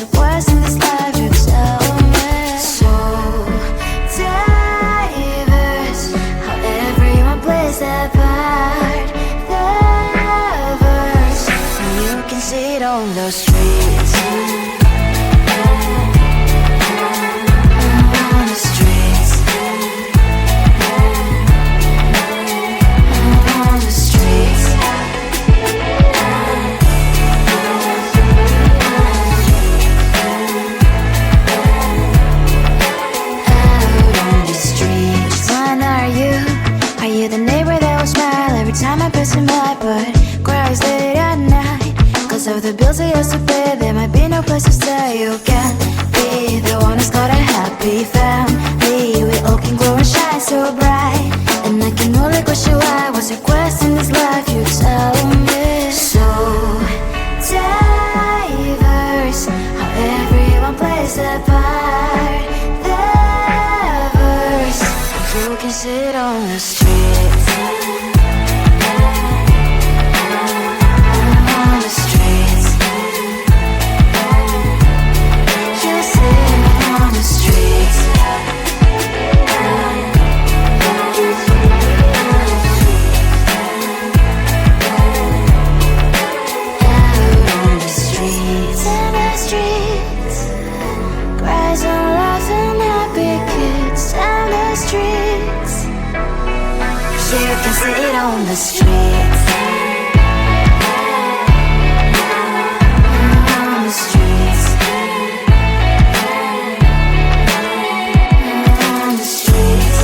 it worse in this life? You tell me. So diverse, how everyone plays their part. Their verse, and you can see it on the streets. On the streets. On the streets. Are you the neighbor that will smile every time I pass him by, but cries late at night? Cause of the bills he has to pay, there might be no place to stay. You can't be the one who's got a happy family. We all can glow and shine so bright, and I can only question why. What's your quest in this life? You tell me. So diverse, how everyone plays their part. Their verse, you can sit on the streets. On the streets. You sit on the streets. Out on the streets. In the streets. Cries and laughing happy kids. Down the streets. You can see it on the streets. On the streets. On the streets.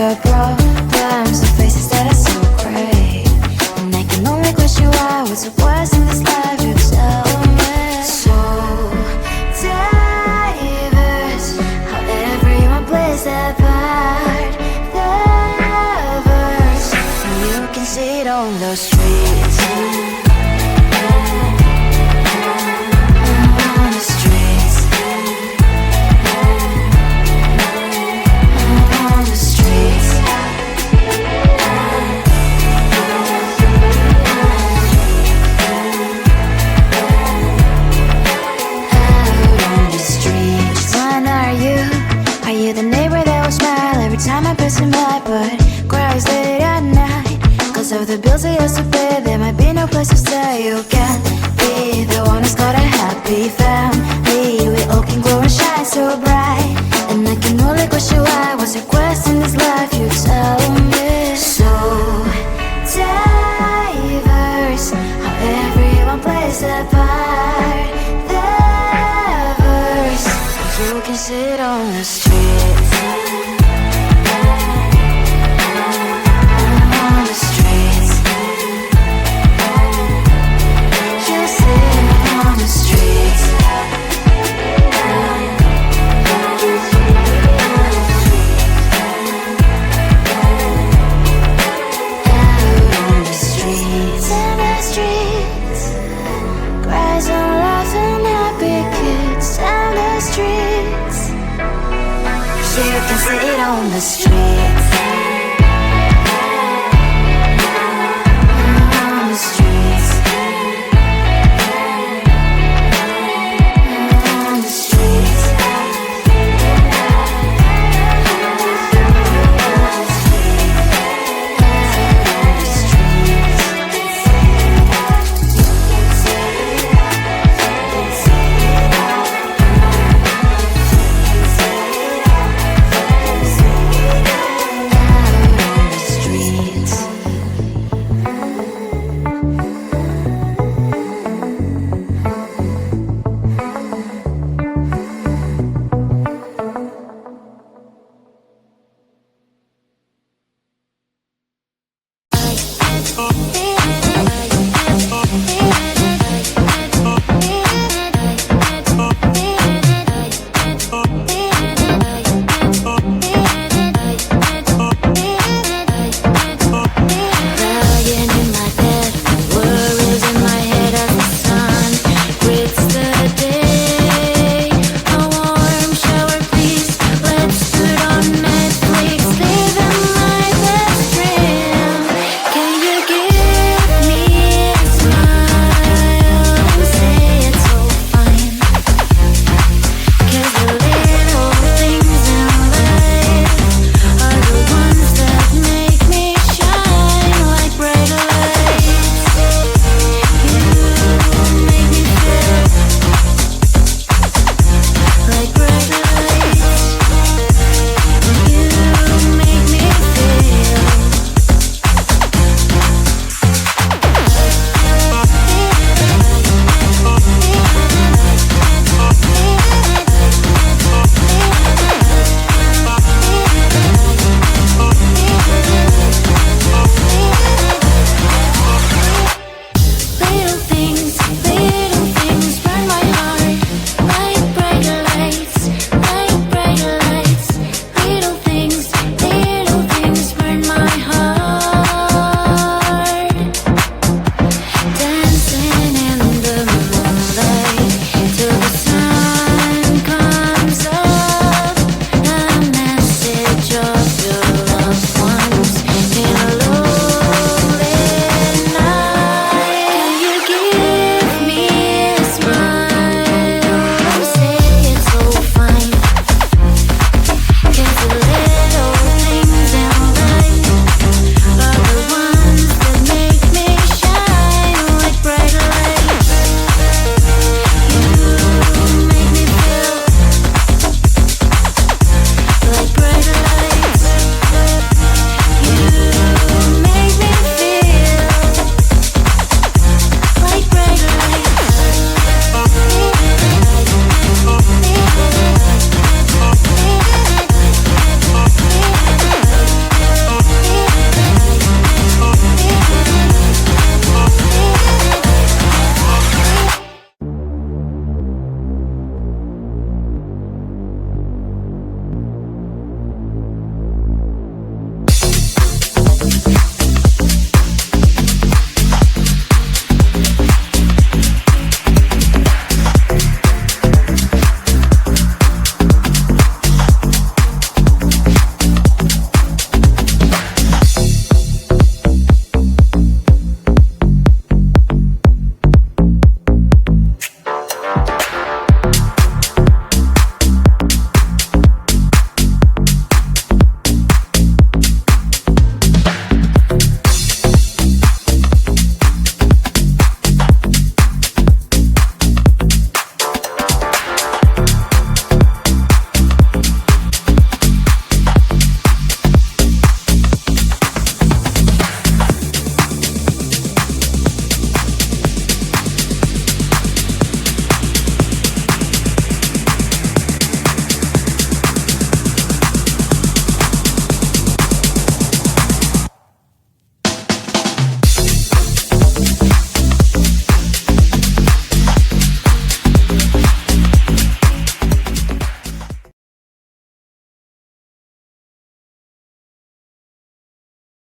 the problems, the faces that are so gray. And I can only question why, what's the worst in this life, you tell me. So diverse, how everyone plays their part. The verse, and you can see it on the streets. Of the bills I used to pay, there might be no place to stay. You can't be the one who's got a happy family. We all can glow and shine so bright, and I can only question why. What's your quest in this life, you tell me. So diverse, how everyone plays their part. Their verse, you can see it on the streets. You can see it on the streets. On the streets. On the streets.